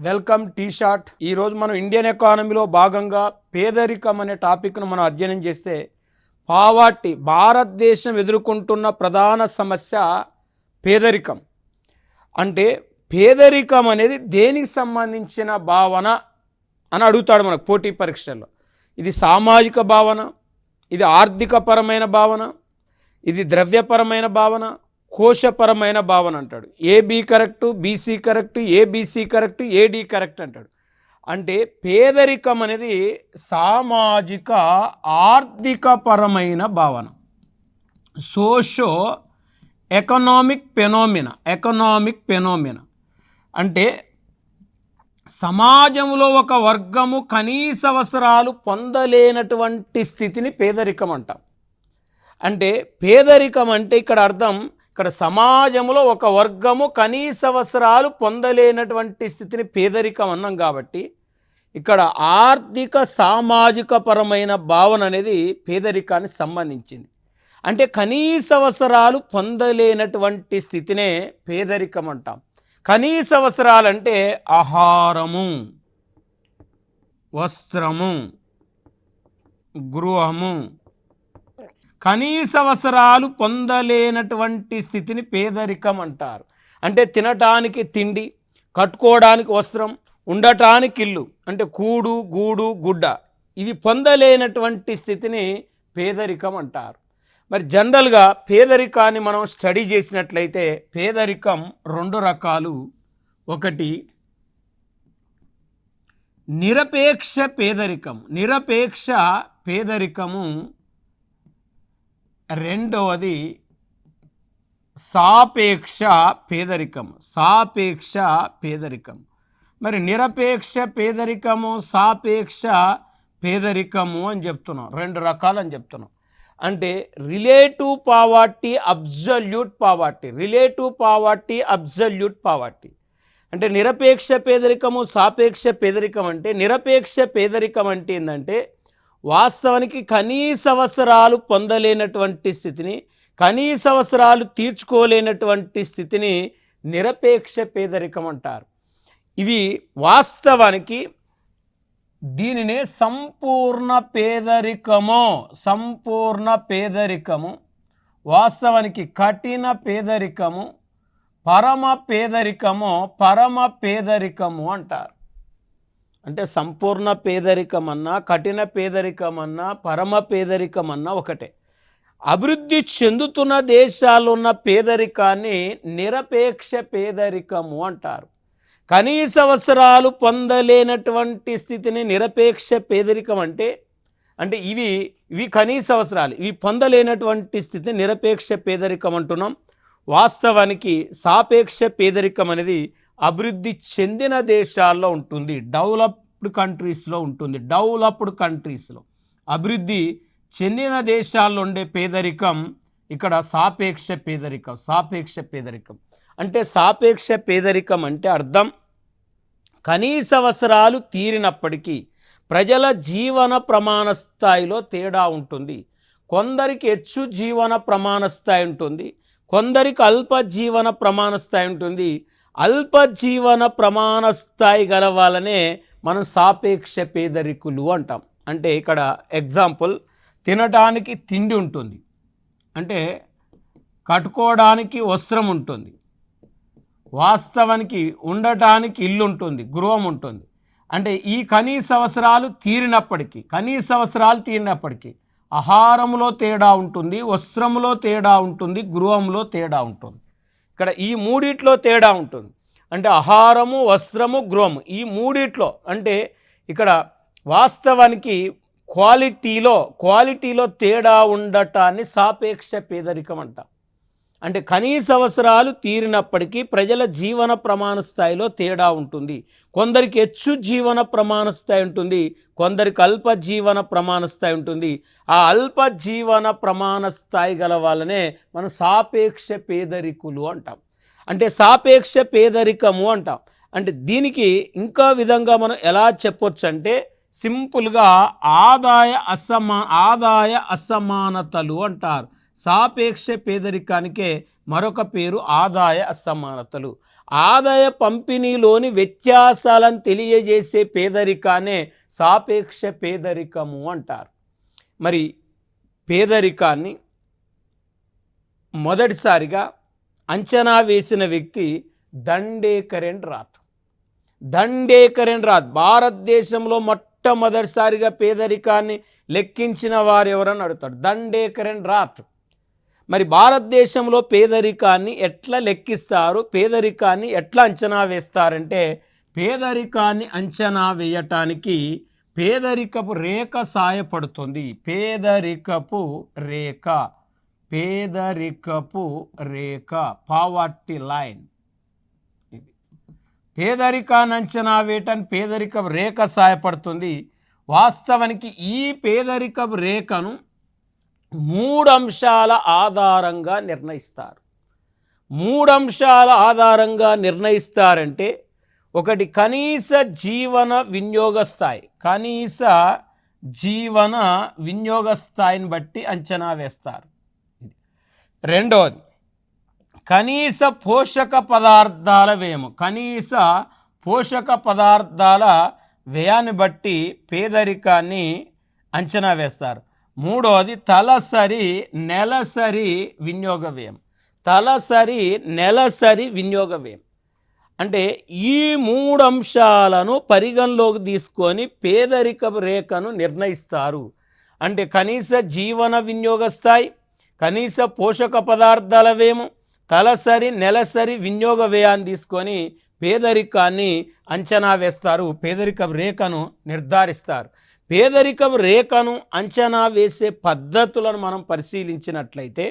Welcome tea shot. ఈరోజు మనం Indian ఎకానమీలో భాగంగా పేదరికం అనే టాపిక్ను మనం అధ్యయనం చేస్తే పావర్టీ భారతదేశం ఎదుర్కొంటున్న ప్రధాన సమస్య పేదరికం. అంటే పేదరికం అనేది దేనికి సంబంధించిన భావన అని అడుగుతాడు మనకు పోటీ పరీక్షల్లో. ఇది సామాజిక భావన, ఇది ఆర్థికపరమైన భావన, ఇది ద్రవ్యపరమైన భావన, కోశపరమైన భావన అంటాడు. AB correct, BC correct, ABC correct, AD correct అంటాడు. అంటే పేదరికం అనేది సామాజిక ఆర్థికపరమైన భావన, సోషో ఎకనామిక్ ఫెనోమినా. అంటే సమాజంలో ఒక వర్గము కనీస అవసరాలు పొందలేనటువంటి స్థితిని పేదరికం అంటాం. అంటే పేదరికం అంటే ఇక్కడ అర్థం, ఇక్కడ సమాజంలో ఒక వర్గము కనీస అవసరాలు పొందలేనటువంటి స్థితిని పేదరికం అన్నాం. కాబట్టి ఇక్కడ ఆర్థిక సామాజిక పరమైన భావన అనేది పేదరికానికి సంబంధించింది. అంటే కనీస అవసరాలు పొందలేనటువంటి స్థితినే పేదరికం అంటాం. కనీస అవసరాలంటే ఆహారము, వస్త్రము, గృహము, కనీస అవసరాలు పొందలేనటువంటి స్థితిని పేదరికం అంటారు. అంటే తినటానికి తిండి, కట్టుకోవడానికి వస్త్రం, ఉండటానికి ఇల్లు, అంటే కూడు, గూడు, గుడ్డ, ఇవి పొందలేనటువంటి స్థితిని పేదరికం అంటారు. మరి జనరల్గా పేదరికాన్ని మనం స్టడీ చేసినట్లయితే పేదరికం రెండు రకాలు. ఒకటి నిరపేక్ష పేదరికము, రెండవది సాపేక్ష పేదరికం. మరి నిరపేక్ష పేదరికము, సాపేక్ష పేదరికము అని చెప్తున్నాం, రెండు రకాలు అని చెప్తున్నాం. అంటే రిలేటివ్ పావర్టీ, అబ్సల్యూట్ పావర్టీ. అంటే నిరపేక్ష పేదరికము, సాపేక్ష పేదరికం. అంటే నిరపేక్ష పేదరికం అంటే ఏంటంటే వాస్తవానికి కనీస అవసరాలు పొందలేనటువంటి స్థితిని, కనీస అవసరాలు తీర్చుకోలేనటువంటి స్థితిని నిరపేక్ష పేదరికం అంటారు. ఇవి వాస్తవానికి దీనినే సంపూర్ణ పేదరికము, వాస్తవానికి కఠిన పేదరికము, పరమ పేదరికము అంటారు. అంటే సంపూర్ణ పేదరికమన్నా, కఠిన పేదరికమన్నా, పరమ పేదరికమన్నా ఒకటే. అభివృద్ధి చెందుతున్న దేశాల్లో ఉన్న పేదరికాన్ని నిరపేక్ష పేదరికము అంటారు. కనీస అవసరాలు పొందలేనటువంటి స్థితిని నిరపేక్ష పేదరికం అంటే ఇవి కనీస అవసరాలు, ఇవి పొందలేనటువంటి స్థితిని నిరపేక్ష పేదరికం అంటున్నాం. వాస్తవానికి సాపేక్ష పేదరికం అనేది అభివృద్ధి చెందిన దేశాల్లో ఉంటుంది, డెవలప్డ్ కంట్రీస్లో అభివృద్ధి చెందిన దేశాల్లో ఉండే పేదరికం ఇక్కడ సాపేక్ష పేదరికం. అంటే సాపేక్ష పేదరికం అంటే అర్థం, కనీస అవసరాలు తీరినప్పటికీ ప్రజల జీవన ప్రమాణ స్థాయిలో తేడా ఉంటుంది. కొందరికి హెచ్చు జీవన ప్రమాణ స్థాయి ఉంటుంది, కొందరికి అల్ప జీవన ప్రమాణ స్థాయి ఉంటుంది. అల్ప జీవన ప్రమాణ స్థాయి గల వాళ్ళనే మనం సాపేక్ష పేదరికులు అంటాం. అంటే ఇక్కడ ఎగ్జాంపుల్, తినడానికి తిండి ఉంటుంది, అంటే కట్టుకోవడానికి వస్త్రం ఉంటుంది, వాస్తవానికి ఉండటానికి ఇల్లు ఉంటుంది, గృహం ఉంటుంది. అంటే ఈ కనీస అవసరాలు తీరినప్పటికీ ఆహారంలో తేడా ఉంటుంది, వస్త్రంలో తేడా ఉంటుంది, గృహంలో తేడా ఉంటుంది. ఇక్కడ ఈ మూడిట్లో తేడా ఉంటుంది. అంటే ఆహారము, వస్త్రము, గృహము, ఈ మూడిట్లో. అంటే ఇక్కడ వాస్తవానికి క్వాలిటీలో తేడా ఉండటాన్ని సాపేక్ష పేదరికం అంటాం. అంటే కనీస అవసరాలు తీరినప్పటికీ ప్రజల జీవన ప్రమాణ స్థాయిలో తేడా ఉంటుంది. కొందరికి హెచ్చు జీవన ప్రమాణ స్థాయి ఉంటుంది, కొందరికి అల్ప జీవన ప్రమాణ స్థాయి ఉంటుంది. ఆ అల్ప జీవన ప్రమాణ స్థాయి గల వాళ్ళనే మనం సాపేక్ష పేదరికులు అంటాం. అంటే సాపేక్ష పేదరికము అంటాం. అంటే దీనికి ఇంకా విధంగా మనం ఎలా చెప్పొచ్చు అంటే సింపుల్గా ఆదాయ అసమానతలు అంటారు. సాపేక్ష పేదరికానికే మరొక పేరు ఆదాయ అసమానతలు. ఆదాయ పంపిణీలోని వ్యత్యాసాలను తెలియజేసే పేదరికాన్నే సాపేక్ష పేదరికము అంటారు. మరి పేదరికాన్ని మొదటిసారిగా అంచనా వేసిన వ్యక్తి దండేకరెన్ రాత్. దండేకరెన్ రాత్ భారతదేశంలో మొట్టమొదటిసారిగా పేదరికాన్ని లెక్కించిన వారు ఎవరని అడుగుతాడు. దండేకరెన్ రాత్. మరి భారతదేశంలో పేదరికాన్ని ఎట్లా లెక్కిస్తారు, పేదరికాన్ని ఎట్లా అంచనా వేస్తారంటే, పేదరికాన్ని అంచనా వేయటానికి పేదరికపు రేఖ సాయపడుతుంది. పేదరికపు రేఖ, పేదరికపు రేఖ, పావర్టీ లైన్. పేదరికాన్ని అంచనా వేయటానికి పేదరికపు రేఖ సహాయపడుతుంది. వాస్తవానికి ఈ పేదరికపు రేఖను 3 అంశాల ఆధారంగా నిర్ణయిస్తారు. 3 అంశాల ఆధారంగా నిర్ణయిస్తారంటే, ఒకటి కనీస జీవన వినియోగ స్థాయి, కనీస జీవన వినియోగ స్థాయిని బట్టి అంచనా వేస్తారు. రెండవది కనీస పోషక పదార్థాల వ్యయము, కనీస పోషక పదార్థాల వ్యయాన్ని బట్టి పేదరికాన్ని అంచనా వేస్తారు. మూడవది తలసరి నెలసరి వినియోగ వ్యయం, తలసరి నెలసరి వినియోగ వ్యయం. అంటే ఈ 3 అంశాలను పరిగణలోకి తీసుకొని పేదరికపు రేఖను నిర్ణయిస్తారు. అంటే కనీస జీవన వినియోగ స్థాయి, కనీస పోషక పదార్థాల వ్యయము, తలసరి నెలసరి వినియోగ వ్యయాన్ని తీసుకొని పేదరికాన్ని అంచనా వేస్తారు, పేదరికపు రేఖను నిర్ధారిస్తారు. పేదరికపు రేఖను అంచనా వేసే పద్ధతులను మనం పరిశీలించినట్లయితే,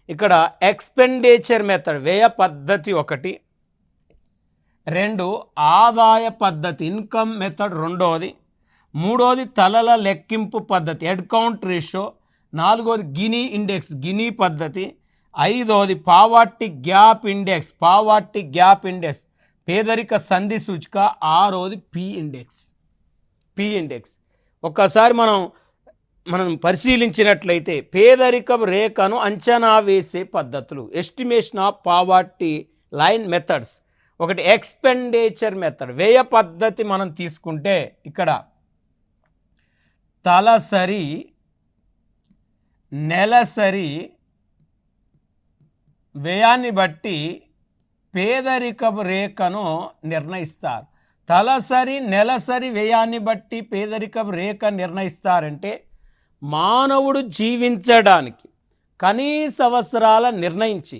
ఇక్కడ ఎక్స్పెండిచర్ మెథడ్, వ్యయ పద్ధతి ఒకటి, 2 ఆదాయ పద్ధతి ఇన్కమ్ మెథడ్ రెండవది, 3వది తలల లెక్కింపు పద్ధతి హెడ్ కౌంట్ రేషియో, 4వది గినీ ఇండెక్స్ గినీ పద్ధతి, 5వది poverty gap index, poverty gap index పేదరిక సంధి సూచిక, 6వది పి ఇండెక్స్, పి ఇండెక్స్. ఒక్కసారి మనం పరిశీలించినట్లయితే పేదరికపు రేఖను అంచనా వేసే పద్ధతులు, estimation of poverty line methods. ఒకటి ఎక్స్పెండిచర్ మెథడ్, వ్యయ పద్ధతి మనం తీసుకుంటే ఇక్కడ తలసరి నెలసరి వ్యయాన్ని బట్టి పేదరికపు రేఖను నిర్ణయిస్తారు. తలసరి నెలసరి వ్యయాన్ని బట్టి పేదరికపు రేఖ నిర్ణయిస్తారంటే, మానవుడు జీవించడానికి కనీస అవసరాల నిర్ణయించి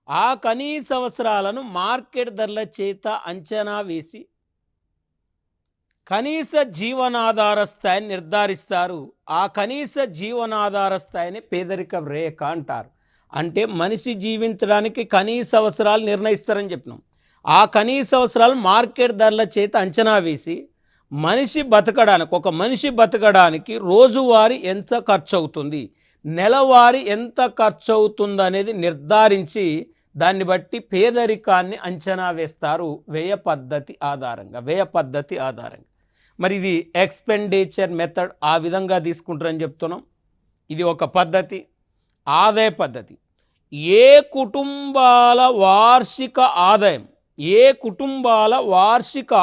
ఆ కనీస అవసరాలను మార్కెట్ ధరల చేత అంచనా వేసి కనీస జీవనాధార స్థాయిని నిర్ధారిస్తారు. ఆ కనీస జీవనాధార స్థాయిని పేదరికపు రేఖ అంటారు. అంటే మనిషి జీవించడానికి కనీస అవసరాలు నిర్ణయిస్తారని చెప్పినాం. ఆ కనీస అవసరాలు మార్కెట్ ధరల చేత అంచనా వేసి ఒక మనిషి బతకడానికి రోజువారీ ఎంత ఖర్చు అవుతుంది, నెలవారీ ఎంత ఖర్చు అవుతుంది అనేది నిర్ధారించి దాన్ని బట్టి పేదరికాన్ని అంచనా వేస్తారు వ్యయ పద్ధతి ఆధారంగా, వ్యయ పద్ధతి ఆధారంగా. మరి ఇది ఎక్స్పెండిచర్ మెథడ్ ఆ విధంగా తీసుకుంటారని చెప్తున్నాం. ఇది ఒక పద్ధతి. ఆదాయ పద్ధతి, ఏ కుటుంబాల వార్షిక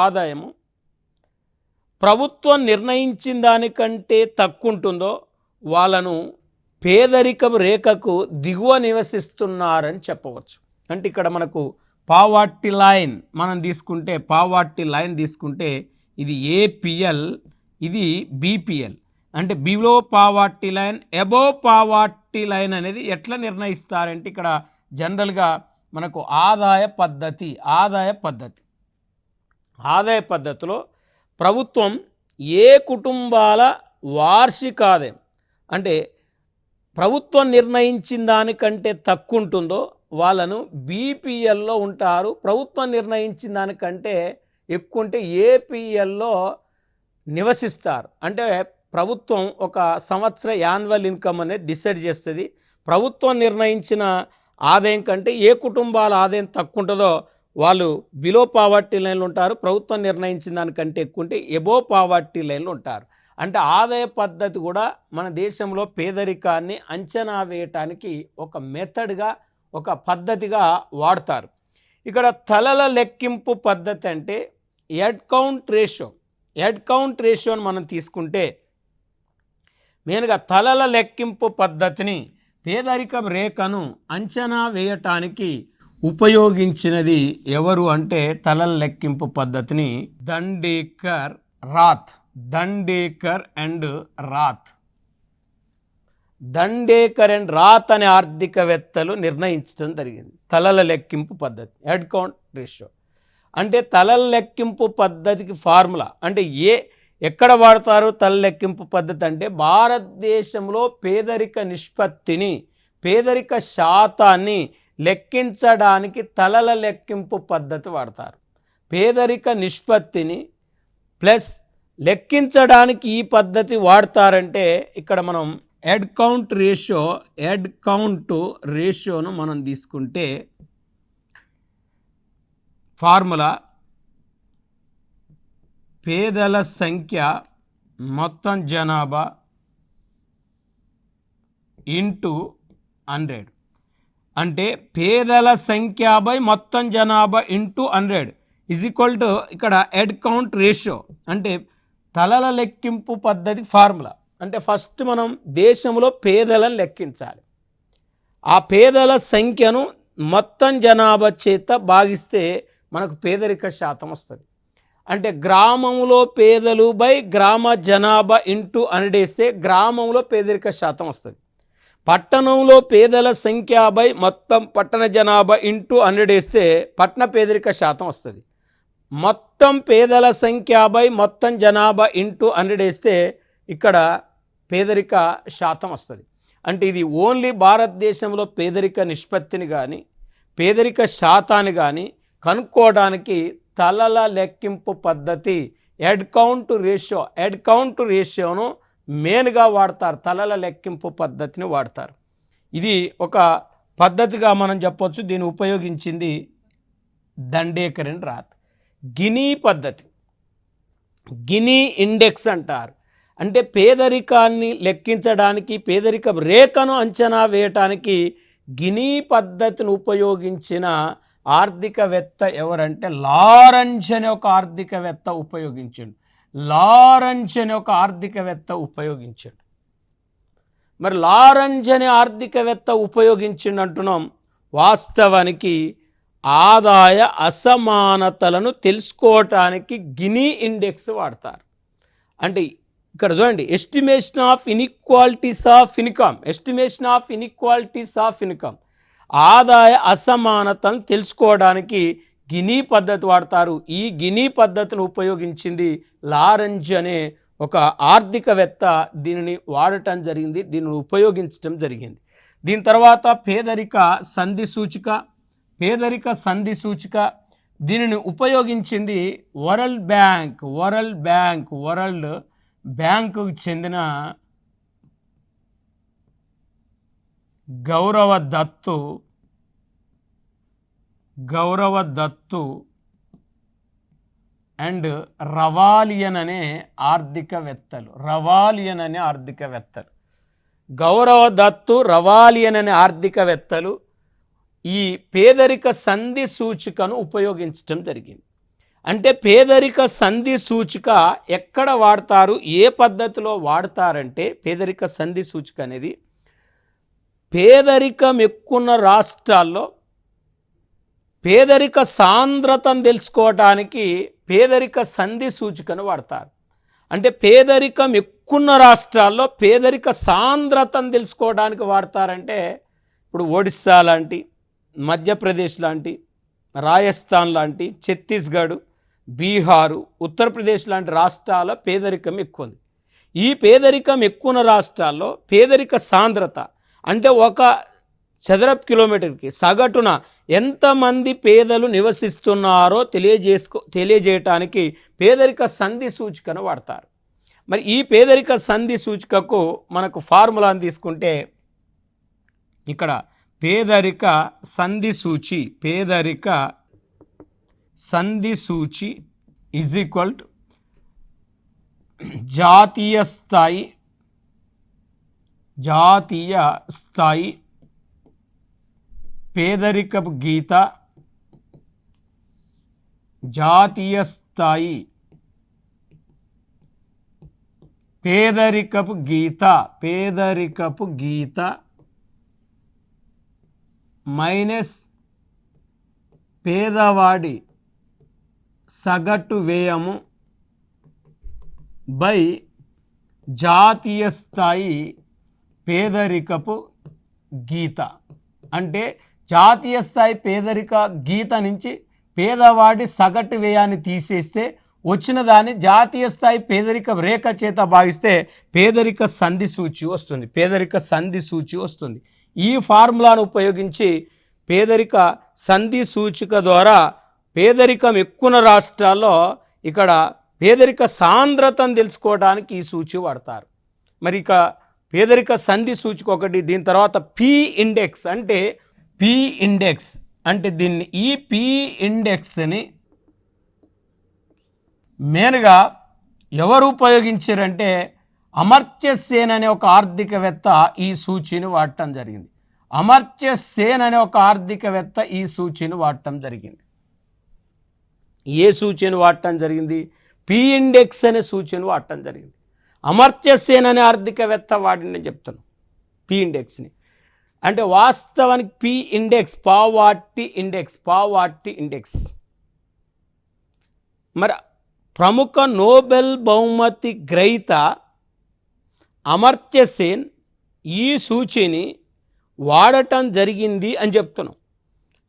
ఆదాయము ప్రభుత్వం నిర్ణయించిన దానికంటే తక్కువ ఉంటుందో వాళ్ళను పేదరికపు రేఖకు దిగువ నివసిస్తున్నారని చెప్పవచ్చు. అంటే ఇక్కడ మనకు పావర్టీ లైన్ మనం తీసుకుంటే, పావర్టీ లైన్ తీసుకుంటే ఇది ఏపీఎల్, ఇది బీపీఎల్. అంటే below poverty line, above poverty line అనేది ఎట్లా నిర్ణయిస్తారంటే, ఇక్కడ జనరల్గా మనకు ఆదాయ పద్ధతిలో ప్రభుత్వం ఏ కుటుంబాల వార్షిక ఆదాయం అంటే ప్రభుత్వం నిర్ణయించిన దానికంటే తక్కువ ఉంటుందో వాళ్ళను బీపీఎల్లో ఉంటారు. ప్రభుత్వం నిర్ణయించిన దానికంటే ఎక్కువ ఉంటే ఏపీఎల్లో నివసిస్తారు. అంటే ప్రభుత్వం ఒక సంవత్సర యాన్యువల్ ఇన్కమ్ అనేది డిసైడ్ చేస్తుంది. ప్రభుత్వం నిర్ణయించిన ఆదాయం కంటే ఏ కుటుంబాల ఆదాయం తక్కువ ఉంటుందో వాళ్ళు బిలో పావర్టీ లైన్లు ఉంటారు. ప్రభుత్వం నిర్ణయించిన దానికంటే ఎక్కువ ఉంటే అబోవ్ పావర్టీ లైన్లు ఉంటారు. అంటే ఆదాయ పద్ధతి కూడా మన దేశంలో పేదరికాన్ని అంచనా వేయటానికి ఒక మెథడ్గా, ఒక పద్ధతిగా వాడతారు. ఇక్కడ తలల లెక్కింపు పద్ధతి అంటే హెడ్ కౌంట్ రేషియోని మనం తీసుకుంటే మెయిన్గా తలల లెక్కింపు పద్ధతిని పేదరిక రేఖను అంచనా వేయటానికి ఉపయోగించినది ఎవరు అంటే తలల లెక్కింపు పద్ధతిని దండేకర్ అండ్ రాత్ అనే ఆర్థికవేత్తలు నిర్ణయించడం జరిగింది. తలల లెక్కింపు పద్ధతి హెడ్ కౌంట్ రేషియో అంటే తలల లెక్కింపు పద్ధతికి ఫార్ములా అంటే ఎక్కడ వాడతారు తలల లెక్కింపు పద్ధతి అంటే భారతదేశంలో పేదరిక శాతాన్ని లెక్కించడానికి తలల లెక్కింపు పద్ధతి వాడతారు. పేదరిక నిష్పత్తిని ప్లస్ లెక్కించడానికి ఈ పద్ధతి వాడతారంటే ఇక్కడ మనం హెడ్ కౌంట్ రేషియోను మనం తీసుకుంటే ఫార్ములా పేదల సంఖ్య మొత్తం జనాభా ఇంటూ 100 అంటే పేదల సంఖ్య బై మొత్తం జనాభా ఇంటూ 100 ఈజ్ ఈక్వల్ టు ఇక్కడ హెడ్ కౌంట్ రేషియో అంటే తలల లెక్కింపు పద్ధతి ఫార్ములా అంటే ఫస్ట్ మనం దేశంలో పేదలను లెక్కించాలి. ఆ పేదల సంఖ్యను మొత్తం జనాభా చేత భాగిస్తే మనకు పేదరిక శాతం వస్తుంది. అంటే గ్రామంలో పేదలు బై గ్రామ జనాభా ఇంటూ 100 వేస్తే గ్రామంలో పేదరిక శాతం వస్తుంది. పట్టణంలో పేదల సంఖ్య బై మొత్తం పట్టణ జనాభా ఇంటూ 100 వేస్తే పట్టణ పేదరిక శాతం వస్తుంది. మొత్తం పేదల సంఖ్య బై మొత్తం జనాభా ఇంటూ 100 వేస్తే ఇక్కడ పేదరిక శాతం వస్తుంది. అంటే ఇది ఓన్లీ భారతదేశంలో పేదరిక నిష్పత్తిని కానీ పేదరిక శాతాన్ని కానీ కనుక్కోవడానికి తలల లెక్కింపు పద్ధతి హెడ్ కౌంట్ రేషియోను మెయిన్గా వాడతారు. తలల లెక్కింపు పద్ధతిని వాడతారు. ఇది ఒక పద్ధతిగా మనం చెప్పొచ్చు. దీన్ని ఉపయోగించింది దండేకర్ అండ్ రాత్. గినీ పద్ధతి, గినీ ఇండెక్స్ అంటారు. అంటే పేదరికాన్ని లెక్కించడానికి పేదరిక రేఖను అంచనా వేయటానికి గినీ పద్ధతిని ఉపయోగించిన ఆర్థికవేత్త ఎవరంటే లారెన్స్ అనే ఒక ఆర్థికవేత్త ఉపయోగించాడు. మరి లారెన్స్ అనే ఆర్థికవేత్త ఉపయోగించిండు అంటున్నాం. వాస్తవానికి ఆదాయ అసమానతలను తెలుసుకోవటానికి గినీ ఇండెక్స్ వాడతారు. అంటే ఇక్కడ చూడండి, estimation of inequalities of income ఆదాయ అసమానతను తెలుసుకోవడానికి గినీ పద్ధతి వాడతారు. ఈ గినీ పద్ధతిని ఉపయోగించింది లారెన్స్ అనే ఒక ఆర్థికవేత్త. దీనిని వాడటం జరిగింది, దీనిని ఉపయోగించడం జరిగింది. దీని తర్వాత పేదరిక సంధి సూచిక దీనిని ఉపయోగించింది వరల్డ్ బ్యాంకుకు చెందిన గౌరవ దత్తు అండ్ రవాలియన్ అనే ఆర్థికవేత్తలు. గౌరవ దత్తు, రవాలియన్ అనే ఆర్థికవేత్తలు ఈ పేదరిక సంధి సూచికను ఉపయోగించడం జరిగింది. అంటే పేదరిక సంధి సూచిక ఎక్కడ వాడతారు, ఏ పద్ధతిలో వాడతారంటే పేదరిక సంధి సూచిక అనేది పేదరికం ఎక్కువ రాష్ట్రాల్లో పేదరిక సాంద్రతను తెలుసుకోవడానికి పేదరిక సంధి సూచికను వాడతారు. అంటే పేదరికం ఎక్కువ రాష్ట్రాల్లో పేదరిక సాంద్రతను తెలుసుకోవడానికి వాడతారంటే ఇప్పుడు ఒడిస్సా లాంటి, మధ్యప్రదేశ్ లాంటి, రాజస్థాన్ లాంటి, ఛత్తీస్గఢ్, బీహారు, ఉత్తరప్రదేశ్ లాంటి రాష్ట్రాల పేదరికం ఎక్కువ ఉంది. ఈ పేదరికం ఎక్కువ రాష్ట్రాల్లో పేదరిక సాంద్రత అంటే ఒక చదరపు కిలోమీటర్కి సగటున ఎంతమంది పేదలు నివసిస్తున్నారో తెలియజేయటానికి పేదరిక సంధి సూచికను వాడతారు. మరి ఈ పేదరిక సంధి సూచికకు మనకు ఫార్ములాను తీసుకుంటే ఇక్కడ పేదరిక సంధి సూచి ఈజ్ ఈక్వల్ టు జాతీయ స్థాయి పేదరికపు గీత జాతీయ స్థాయి పేదరికపు గీత మైనస్ పేదవాడి సగటు వ్యయము బై జాతీయ స్థాయి పేదరికపు గీత. అంటే జాతీయ స్థాయి పేదరిక గీత నుంచి పేదవాడి సగటు వ్యయాన్ని తీసేస్తే వచ్చిన దాన్ని జాతీయ స్థాయి పేదరిక రేఖ చేత భావిస్తే పేదరిక సంధి సూచి వస్తుంది. ఈ ఫార్ములాను ఉపయోగించి పేదరిక సంధి సూచిక ద్వారా పేదరికం ఎక్కువ రాష్ట్రాల్లో ఇక్కడ పేదరిక సాంద్రతను తెలుసుకోవడానికి ఈ సూచి వాడతారు. మరి ఇక పేదరిక సంధి సూచిక ఒకటి. దీని తర్వాత పి ఇండెక్స్ అంటే దీన్ని ఈ పి ఇండెక్స్ని మెయిన్గా ఎవరు ఉపయోగించారంటే అమర్త్య సేన్ అనే ఒక ఆర్థికవేత్త ఈ సూచిని వాడటం జరిగింది. ఏ సూచిని వాడటం జరిగింది? పి ఇండెక్స్ అనే సూచిని వాడటం జరిగింది. అమర్త్య సేన్ అనే ఆర్థికవేత్త వాడిని చెప్తున్నాను పి ఇండెక్స్ని. అంటే వాస్తవానికి పి ఇండెక్స్ పావర్టీ ఇండెక్స్. మరి ప్రముఖ నోబెల్ బహుమతి గ్రహీత అమర్త్య సేన్ ఈ సూచిని వాడటం జరిగింది అని చెప్తున్నాం.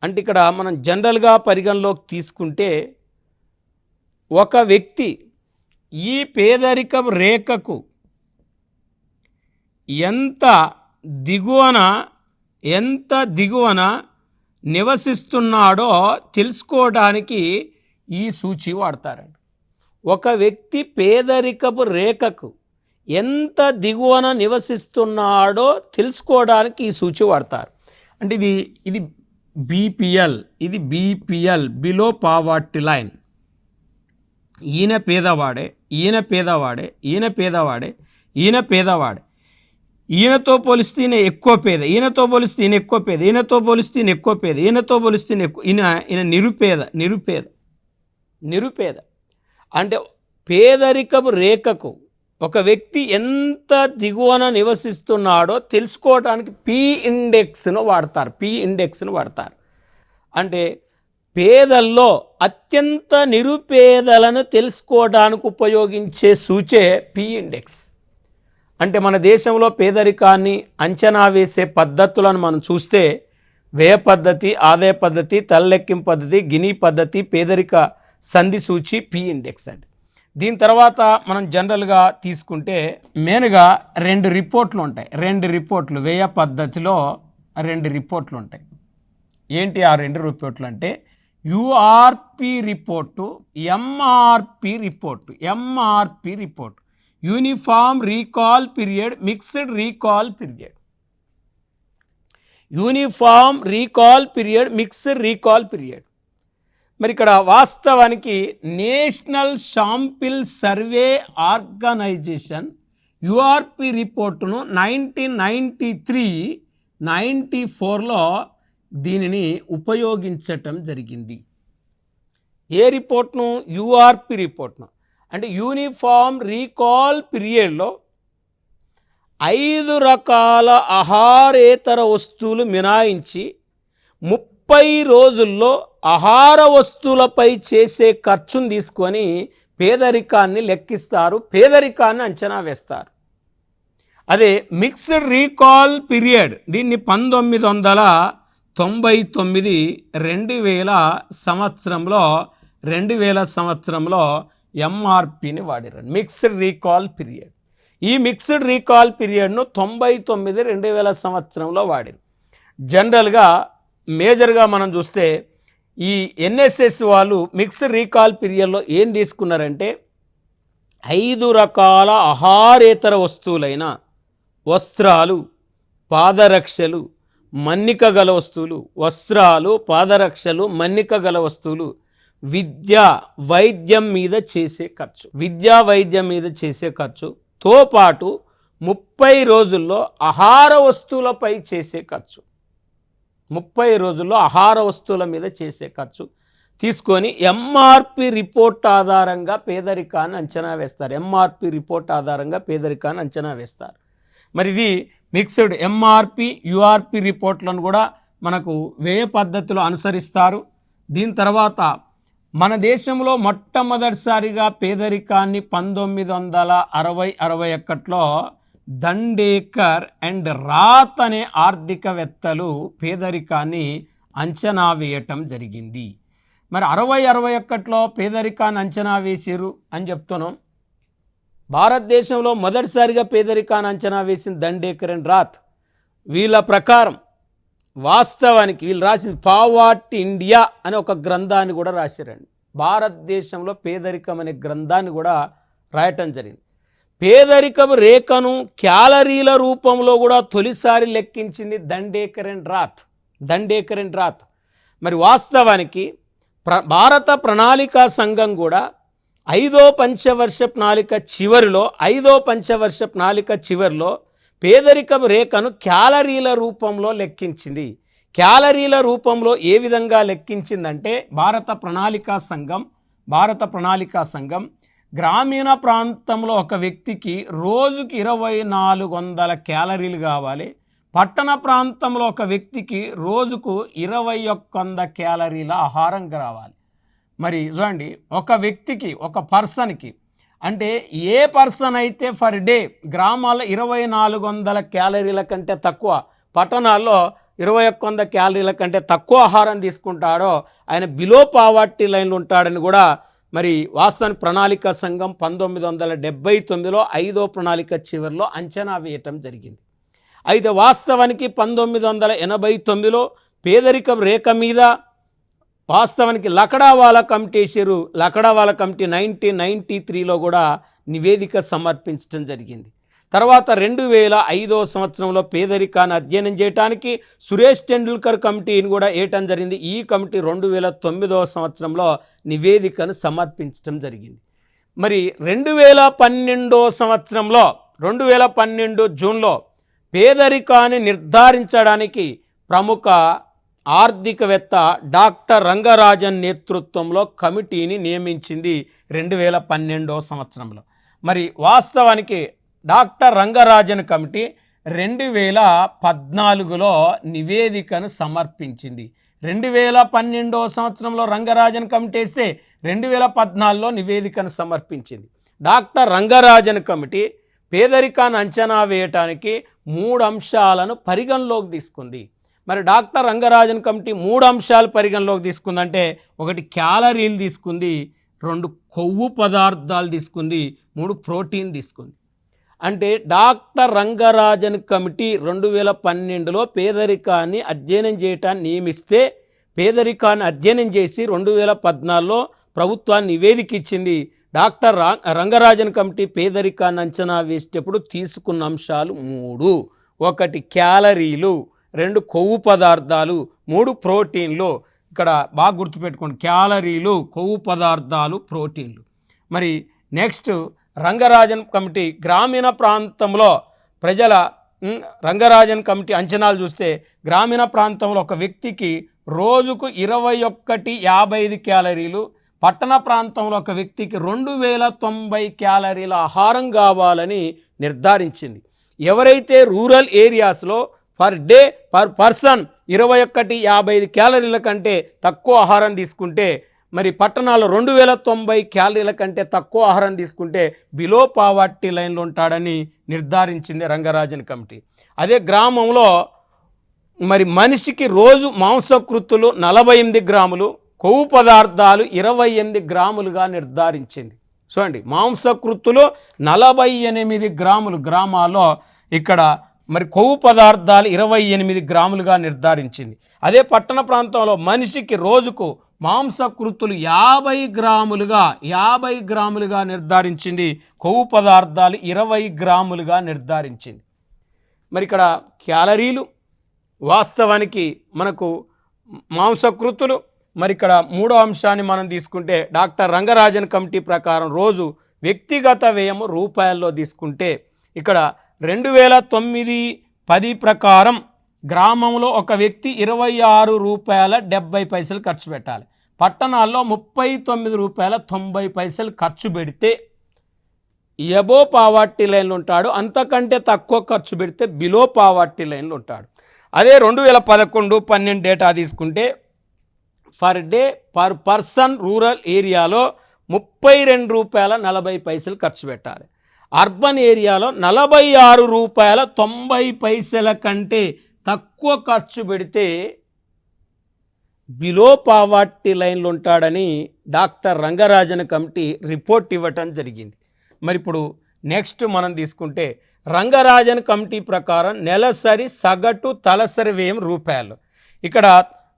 అంటే ఇక్కడ మనం జనరల్గా పరిగణలోకి తీసుకుంటే ఒక వ్యక్తి ఈ పేదరికపు రేఖకు ఎంత దిగువన నివసిస్తున్నాడో తెలుసుకోవడానికి ఈ సూచి వాడతారండి. ఒక వ్యక్తి పేదరికపు రేఖకు ఎంత దిగువన నివసిస్తున్నాడో తెలుసుకోవడానికి ఈ సూచి వాడతారు. అంటే ఇది బీపీఎల్, బిలో పావర్టీ లైన్. ఈయన పేదవాడే, ఈయనతో పోలిస్తే ఈయన ఎక్కువ పేద, ఈయనతో పోలిస్తే ఈయన ఎక్కువ పేద, ఈయనతో పోలిస్తే ఈయన ఎక్కువ పేద, ఈయనతో పోలిస్తే ఈయన నిరుపేద. అంటే పేదరికపు రేఖకు ఒక వ్యక్తి ఎంత దిగువన నివసిస్తున్నాడో తెలుసుకోవడానికి పి ఇండెక్స్ను వాడతారు. అంటే పేదల్లో అత్యంత నిరుపేదలను తెలుసుకోవడానికి ఉపయోగించే సూచే పి ఇండెక్స్. అంటే మన దేశంలో పేదరికాన్ని అంచనా వేసే పద్ధతులను మనం చూస్తే వ్యయ పద్ధతి, ఆదాయ పద్ధతి, తలలెక్కింపు పద్ధతి, గినీ పద్ధతి, పేదరిక సంధి సూచి, పి ఇండెక్స్ అండి. దీని తర్వాత మనం జనరల్గా తీసుకుంటే మెయిన్గా 2 రిపోర్ట్లు ఉంటాయి. వ్యయ పద్ధతిలో 2 రిపోర్ట్లు ఉంటాయి. ఏంటి ఆ 2 రిపోర్ట్లు అంటే URP report, MRP report. Uniform recall period, mixed recall period. మరి ఇక్కడ వాస్తవానికి National Sample Survey Organisation URP రిపోర్టును 1993-94లో దీనిని ఉపయోగించటం జరిగింది. ఏ రిపోర్ట్ను? యూఆర్పి రిపోర్ట్ను. అంటే యూనిఫామ్ రీకాల్ పీరియడ్లో 5 రకాల ఆహారేతర వస్తువులు మినహాయించి 30 రోజుల్లో ఆహార వస్తువులపై చేసే ఖర్చును తీసుకొని పేదరికాన్ని లెక్కిస్తారు, పేదరికాన్ని అంచనా వేస్తారు. అదే మిక్స్డ్ రీకాల్ పీరియడ్, దీన్ని 1999 2000 సంవత్సరంలో ఎంఆర్పిని వాడారు. Mixed recall period. ఈ మిక్స్డ్ రీకాల్ పీరియడ్ను 99-2000 సంవత్సరంలో వాడారు. జనరల్గా మేజర్గా మనం చూస్తే ఈ ఎన్ఎస్ఎస్ వాళ్ళు మిక్స్డ్ రీకాల్ పీరియడ్లో ఏం తీసుకున్నారంటే 5 రకాల ఆహారేతర వస్తువులైన వస్త్రాలు, పాదరక్షలు, మన్నిక గల వస్తువులు, విద్యా వైద్యం మీద చేసే ఖర్చుతో పాటు 30 రోజుల్లో ఆహార వస్తువులపై చేసే ఖర్చు, 30 రోజుల్లో ఆహార వస్తువుల మీద చేసే ఖర్చు తీసుకొని ఎంఆర్పి రిపోర్ట్ ఆధారంగా పేదరికాన్ని అంచనా వేస్తారు. ఎంఆర్పి రిపోర్ట్ ఆధారంగా పేదరికాన్ని అంచనా వేస్తారు. మరి ఇది మిక్స్డ్ ఎంఆర్పి యుఆర్పి రిపోర్ట్లను కూడా మనకు వ్యయ పద్ధతిలో అనుసరిస్తారు. దీని తర్వాత మన దేశంలో మొట్టమొదటిసారిగా పేదరికాన్ని 1960-61లో దండేకర్ అండ్ రాత్ అనే ఆర్థికవేత్తలు పేదరికాన్ని అంచనా వేయటం జరిగింది. మరి 60-61లో పేదరికాన్ని అంచనా వేసిరు అని చెప్తున్నాం. భారతదేశంలో మొదటిసారిగా పేదరికాన్ని అంచనా వేసిన దండేకర్ అండ్ రాత్. వీళ్ళ ప్రకారం వాస్తవానికి వీళ్ళు రాసింది పావర్టీ ఇండియా అనే ఒక గ్రంథాన్ని కూడా రాశారండి. భారతదేశంలో పేదరికం అనే గ్రంథాన్ని కూడా రాయటం జరిగింది. పేదరికపు రేఖను క్యాలరీల రూపంలో కూడా తొలిసారి లెక్కించింది దండేకర్ అండ్ రాత్. మరి వాస్తవానికి భారత ప్రణాళికా సంఘం కూడా 5వ పంచవర్ష ప్రణాళిక చివరిలో పేదరికపు రేఖను క్యాలరీల రూపంలో లెక్కించింది. క్యాలరీల రూపంలో ఏ విధంగా లెక్కించిందంటే భారత ప్రణాళికా సంఘం గ్రామీణ ప్రాంతంలో ఒక వ్యక్తికి రోజుకి 2400 క్యాలరీలు కావాలి. పట్టణ ప్రాంతంలో ఒక వ్యక్తికి రోజుకు 2100 క్యాలరీల ఆహారం కావాలి. మరి చూడండి, ఒక వ్యక్తికి ఒక పర్సన్కి అంటే ఏ పర్సన్ అయితే ఫర్ డే గ్రామాల్లో 2400 క్యాలరీల కంటే తక్కువ, పట్టణాల్లో 2100 క్యాలరీల కంటే తక్కువ ఆహారం తీసుకుంటాడో ఆయన బిలో పావర్టీ లైన్లో ఉంటాడని కూడా మరి వాస్తవానికి ప్రణాళిక సంఘం 1979లో 5వ ప్రణాళిక చివరిలో అంచనా వేయటం జరిగింది. అయితే వాస్తవానికి 1989లో పేదరికం రేఖ మీద వాస్తవానికి లకడావాలా కమిటీ వేసారు. లకడావాలా కమిటీ 1993లో కూడా నివేదిక సమర్పించడం జరిగింది. తర్వాత 2005వ సంవత్సరంలో పేదరికాన్ని అధ్యయనం చేయడానికి సురేష్ టెండూల్కర్ కమిటీని కూడా వేయటం జరిగింది. ఈ కమిటీ 2009వ సంవత్సరంలో నివేదికను సమర్పించడం జరిగింది. మరి 2012వ సంవత్సరంలో 2012 జూన్లో పేదరికాన్ని నిర్ధారించడానికి ప్రముఖ ఆర్థికవేత్త డాక్టర్ రంగరాజన్ నేతృత్వంలో కమిటీని నియమించింది 2012వ సంవత్సరంలో. మరి వాస్తవానికి డాక్టర్ రంగరాజన్ కమిటీ 2014లో నివేదికను సమర్పించింది. 2012వ సంవత్సరంలో రంగరాజన్ కమిటీ వేస్తే 2014లో నివేదికను సమర్పించింది. డాక్టర్ రంగరాజన్ కమిటీ పేదరికాన్ని అంచనా వేయటానికి 3 అంశాలను పరిగణలోకి తీసుకుంది. మరి డాక్టర్ రంగరాజన్ కమిటీ 3 అంశాలు పరిగణలోకి తీసుకుందంటే, 1 క్యాలరీలు తీసుకుంది, 2 కొవ్వు పదార్థాలు తీసుకుంది, 3 ప్రోటీన్ తీసుకుంది. అంటే డాక్టర్ రంగరాజన్ కమిటీ 2012లో పేదరికాన్ని అధ్యయనం చేయటాన్ని నియమిస్తే పేదరికాన్ని అధ్యయనం చేసి 2014లో ప్రభుత్వాన్ని నివేదిక ఇచ్చింది. డాక్టర్ రంగరాజన్ కమిటీ పేదరికాన్ని అంచనా వేసేటప్పుడు తీసుకున్న అంశాలు 3: 1 క్యాలరీలు, 2 కొవ్వు పదార్థాలు, 3 ప్రోటీన్లు. ఇక్కడ బాగా గుర్తుపెట్టుకోండి, క్యాలరీలు, కొవ్వు పదార్థాలు, ప్రోటీన్లు. మరి నెక్స్ట్ రంగరాజన్ కమిటీ గ్రామీణ ప్రాంతంలో రంగరాజన్ కమిటీ అంచనాలు చూస్తే గ్రామీణ ప్రాంతంలో ఒక వ్యక్తికి రోజుకు 21:55 క్యాలరీలు, పట్టణ ప్రాంతంలో ఒక వ్యక్తికి 2090 క్యాలరీల ఆహారం కావాలని నిర్ధారించింది. ఎవరైతే రూరల్ ఏరియాస్లో పర్ పర్సన్ 21:55 క్యాలరీల కంటే తక్కువ ఆహారం తీసుకుంటే, మరి పట్టణాల్లో 2090 క్యాలరీల కంటే తక్కువ ఆహారం తీసుకుంటే బిలో పావర్టీ లైన్లో ఉంటాడని నిర్ధారించింది రంగరాజన్ కమిటీ. అదే గ్రామంలో మరి మనిషికి రోజు మాంసకృత్తులు 48 గ్రాములు, కొవ్వు పదార్థాలు 28 గ్రాములుగా నిర్ధారించింది. చూడండి, మాంసకృత్తులు 48 గ్రాములు గ్రామాల్లో, ఇక్కడ మరి కొవ్వు పదార్థాలు 28 గ్రాములుగా నిర్ధారించింది. అదే పట్టణ ప్రాంతంలో మనిషికి రోజుకు మాంసకృత్తులు 50 గ్రాములుగా నిర్ధారించింది, కొవ్వు పదార్థాలు 20 గ్రాములుగా నిర్ధారించింది. మరి ఇక్కడ క్యాలరీలు వాస్తవానికి మనకు మాంసకృత్తులు. మరి ఇక్కడ 3వ అంశాన్ని మనం తీసుకుంటే డాక్టర్ రంగరాజన్ కమిటీ ప్రకారం రోజు వ్యక్తిగత వ్యయం రూపాయల్లో తీసుకుంటే ఇక్కడ 2009-10 ప్రకారం గ్రామంలో ఒక వ్యక్తి 26 రూపాయల 70 పైసలు ఖర్చు పెట్టాలి. పట్టణాల్లో 39 రూపాయల 90 పైసలు ఖర్చు పెడితే ఎబో పావర్టీ లైన్లో ఉంటాడు. అంతకంటే తక్కువ ఖర్చు పెడితే బిలో పావర్టీ లైన్లో ఉంటాడు. అదే 2011-12 డేటా తీసుకుంటే per day per person rural ఏరియాలో 32 రూపాయల 40 పైసలు ఖర్చు పెట్టాలి. అర్బన్ ఏరియాలో 46 రూపాయల 90 పైసల కంటే తక్కువ ఖర్చు పెడితే బిలో పావర్టీ లైన్లో ఉంటాడని డాక్టర్ రంగరాజన్ కమిటీ రిపోర్ట్ ఇవ్వటం జరిగింది. మరి ఇప్పుడు నెక్స్ట్ మనం తీసుకుంటే రంగరాజన్ కమిటీ ప్రకారం నెలసరి సగటు తలసరి వ్యయం రూపాయలు. ఇక్కడ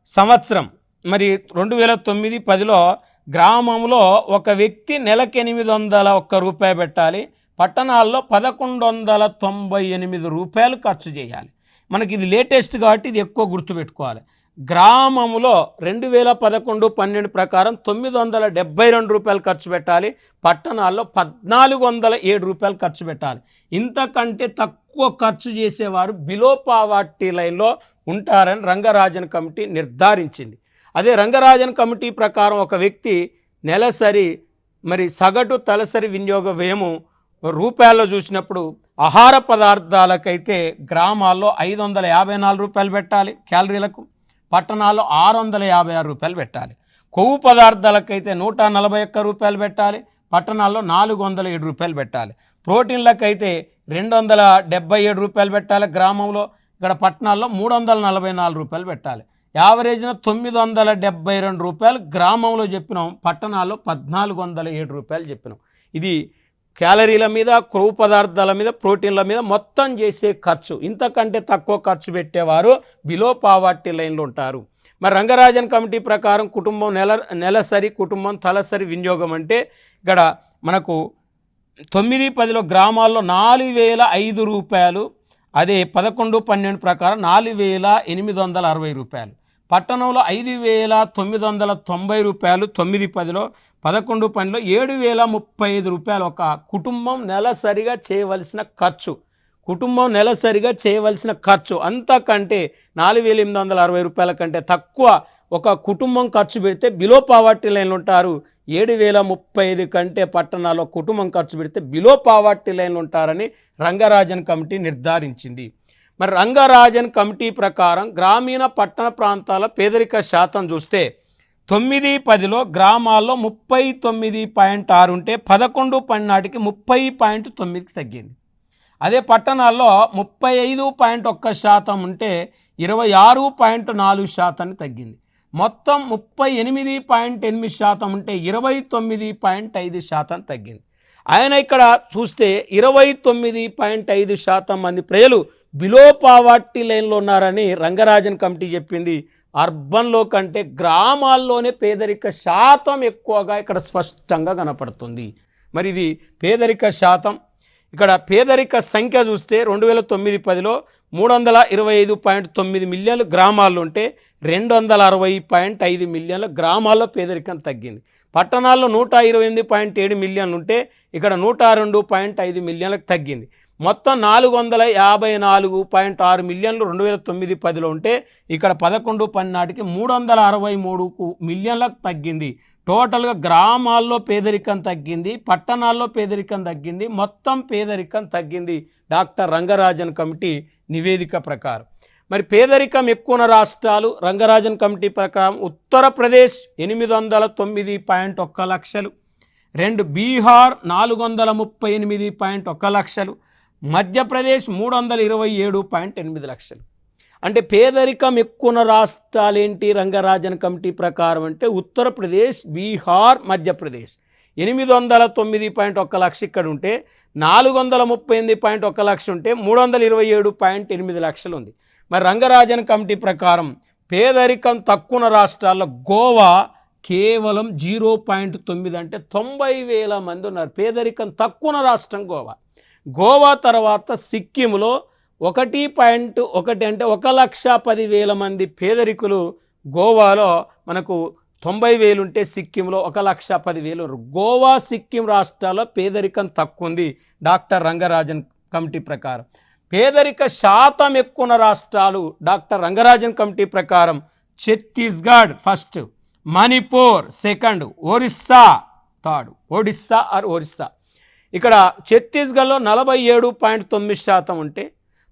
సంవత్సరం మరి 2009-10లో గ్రామంలో ఒక వ్యక్తి నెలకు 801 రూపాయలు పెట్టాలి. పట్టణాల్లో 1198 రూపాయలు ఖర్చు చేయాలి. మనకి ఇది లేటెస్ట్ కాబట్టి ఇది ఎక్కువ గుర్తుపెట్టుకోవాలి. గ్రామంలో 2011-12 ప్రకారం 972 రూపాయలు ఖర్చు పెట్టాలి. పట్టణాల్లో 1407 రూపాయలు ఖర్చు పెట్టాలి. ఇంతకంటే తక్కువ ఖర్చు చేసేవారు బిలో పావర్టీ లైన్లో ఉంటారని రంగరాజన్ కమిటీ నిర్ధారించింది. అదే రంగరాజన్ కమిటీ ప్రకారం ఒక వ్యక్తి నెలసరి మరి సగటు తలసరి వినియోగ వ్యయము రూపాయల్లో చూసినప్పుడు ఆహార పదార్థాలకైతే గ్రామాల్లో 554 రూపాయలు పెట్టాలి క్యాలరీలకు, పట్టణాల్లో 656 రూపాయలు పెట్టాలి. కొవ్వు పదార్థాలకైతే 141 రూపాయలు పెట్టాలి, పట్టణాల్లో 407 రూపాయలు పెట్టాలి. ప్రోటీన్లకైతే 277 రూపాయలు పెట్టాలి గ్రామంలో, ఇక్కడ పట్టణాల్లో 344 రూపాయలు పెట్టాలి. యావరేజ్న 972 రూపాయలు గ్రామంలో చెప్పినాం, పట్టణాల్లో 1407 రూపాయలు చెప్పినాం. ఇది క్యాలరీల మీద, కొవ్వు పదార్థాల మీద, ప్రోటీన్ల మీద మొత్తం చేసే ఖర్చు. ఇంతకంటే తక్కువ ఖర్చు పెట్టేవారు బిలో పావర్టీ లైన్లో ఉంటారు. మరి రంగరాజన్ కమిటీ ప్రకారం కుటుంబం నెలసరి కుటుంబం తలసరి వినియోగం అంటే ఇక్కడ మనకు 9-10లో గ్రామాల్లో 4005 రూపాయలు, అదే 11-12 ప్రకారం 4860 రూపాయలు, పట్టణంలో 5990 రూపాయలు, 9-10లో 11-12లో 7035 రూపాయలు ఒక కుటుంబం నెలసరిగా చేయవలసిన ఖర్చు. కుటుంబం నెలసరిగా చేయవలసిన ఖర్చు అంతకంటే 4860 రూపాయల కంటే తక్కువ ఒక కుటుంబం ఖర్చు పెడితే బిలో పావర్టీ లైన్లో ఉంటారు. 7035 కంటే పట్టణాల్లో కుటుంబం ఖర్చు పెడితే బిలో పావర్టీ లైన్లో ఉంటారని రంగరాజన్ కమిటీ నిర్ధారించింది. మరి రంగరాజన్ కమిటీ ప్రకారం గ్రామీణ పట్టణ ప్రాంతాల పేదరిక శాతం చూస్తే 9-10లో గ్రామాల్లో 39.6 ఉంటే 11-12 నాటికి 30.9కి తగ్గింది. అదే పట్టణాల్లో 35.1% ఉంటే 26.4% తగ్గింది. మొత్తం 38.8% ఉంటే 29.5% తగ్గింది. ఆయన ఇక్కడ చూస్తే 29.5% మంది ప్రజలు బిలో పావర్టీ లైన్లో ఉన్నారని రంగరాజన్ కమిటీ చెప్పింది. అర్బన్లో కంటే గ్రామాల్లోనే పేదరిక శాతం ఎక్కువగా ఇక్కడ స్పష్టంగా కనపడుతుంది. మరి ఇది పేదరిక శాతం. ఇక్కడ పేదరిక సంఖ్య చూస్తే 2009-10లో 325.9 మిలియన్లు గ్రామాల్లో ఉంటే 260.5 మిలియన్ల గ్రామాల్లో పేదరికం తగ్గింది. పట్టణాల్లో 128.7 మిలియన్లు ఉంటే ఇక్కడ 102.5 మిలియన్లకు తగ్గింది. మొత్తం 454.6 మిలియన్లు 2009-10లో ఉంటే ఇక్కడ 11-12 నాటికి 363 మిలియన్లకు తగ్గింది. టోటల్గా గ్రామాల్లో పేదరికం తగ్గింది, పట్టణాల్లో పేదరికం తగ్గింది, మొత్తం పేదరికం తగ్గింది డాక్టర్ రంగరాజన్ కమిటీ నివేదిక ప్రకారం. మరి పేదరికం ఎక్కువ ఉన్న రాష్ట్రాలు రంగరాజన్ కమిటీ ప్రకారం ఉత్తరప్రదేశ్ 809.1 లక్షలు, 2 బీహార్ 438.1 లక్షలు, మధ్యప్రదేశ్ 327.8 లక్షలు. అంటే పేదరికం ఎక్కువ ఉన్న రాష్ట్రాలు ఏంటి రంగరాజన్ కమిటీ ప్రకారం అంటే ఉత్తరప్రదేశ్, బీహార్, మధ్యప్రదేశ్. 809.1 లక్ష ఇక్కడ ఉంటే 438.1 లక్ష ఉంటే 327.8 లక్షలు ఉంది. మరి రంగరాజన్ కమిటీ ప్రకారం పేదరికం తక్కువ రాష్ట్రాల్లో గోవా కేవలం 0.9 అంటే 90,000 మంది ఉన్నారు. పేదరికం తక్కువ రాష్ట్రం గోవా. గోవా తర్వాత సిక్కింలో 1.1 అంటే 1,10,000 మంది పేదరికులు గోవాలో మనకు 90,000 ఉంటే సిక్కింలో 1,10,000. గోవా, సిక్కిం రాష్ట్రాల్లో పేదరికం తక్కువ ఉంది డాక్టర్ రంగరాజన్ కమిటీ ప్రకారం. పేదరిక శాతం ఎక్కువ ఉన్న రాష్ట్రాలు డాక్టర్ రంగరాజన్ కమిటీ ప్రకారం Chhattisgarh first, Manipur second, Orissa third. Orissa ఇక్కడ ఛత్తీస్గఢ్లో 47.9% ఉంటే,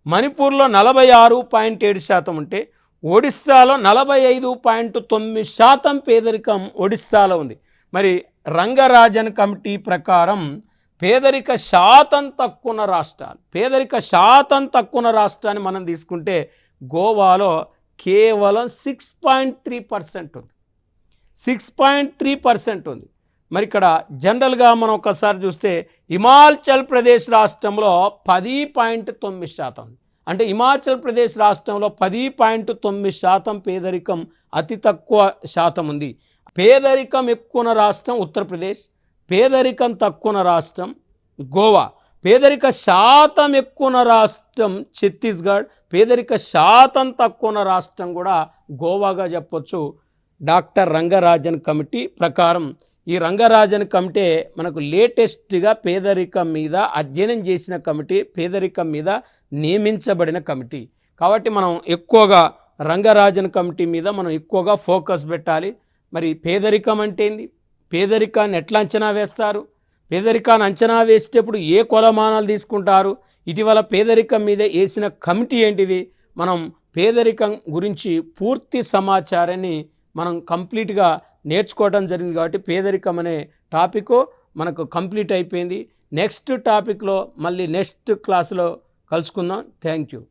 మణిపూర్లో 46.7% ఉంటే, ఒడిస్సాలో 45.9% పేదరికం ఒడిస్సాలో ఉంది. మరి రంగరాజన్ కమిటీ ప్రకారం పేదరిక శాతం తక్కువ ఉన్న రాష్ట్రాన్ని మనం తీసుకుంటే గోవాలో కేవలం 6.3% ఉంది. 6.3% ఉంది. మరి ఇక్కడ జనరల్గా మనం ఒకసారి చూస్తే హిమాచల్ ప్రదేశ్ రాష్ట్రంలో 10.9% ఉంది. అంటే హిమాచల్ ప్రదేశ్ రాష్ట్రంలో 10.9% పేదరికం అతి తక్కువ శాతం ఉంది. పేదరికం ఎక్కువ ఉన్న రాష్ట్రం ఉత్తరప్రదేశ్, పేదరికం తక్కువ ఉన్న రాష్ట్రం గోవా, పేదరిక శాతం ఎక్కువ ఉన్న రాష్ట్రం ఛత్తీస్గఢ్, పేదరిక శాతం తక్కువ ఉన్న రాష్ట్రం కూడా గోవాగా చెప్పొచ్చు డాక్టర్ రంగరాజన్ కమిటీ ప్రకారం. ఈ రంగరాజన్ కమిటీ మనకు లేటెస్ట్గా పేదరికం మీద అధ్యయనం చేసిన కమిటీ, పేదరికం మీద నియమించబడిన కమిటీ. కాబట్టి మనం ఎక్కువగా రంగరాజన్ కమిటీ మీద మనం ఎక్కువగా ఫోకస్ పెట్టాలి. మరి పేదరికం అంటే ఏంది, పేదరికాన్ని ఎట్లా అంచనా వేస్తారు, పేదరికాన్ని అంచనా వేసేటప్పుడు ఏ కొలమానాలు తీసుకుంటారు, ఇటీవల పేదరికం మీద వేసిన కమిటీ ఏంటిది, మనం పేదరికం గురించి పూర్తి సమాచారాన్ని మనం కంప్లీట్గా నేర్చుకోవడం జరిగింది. కాబట్టి పేదరికం అనే టాపిక్ మనకు కంప్లీట్ అయిపోయింది. నెక్స్ట్ టాపిక్లో మళ్ళీ నెక్స్ట్ క్లాసులో కలుసుకుందాం. Thank you.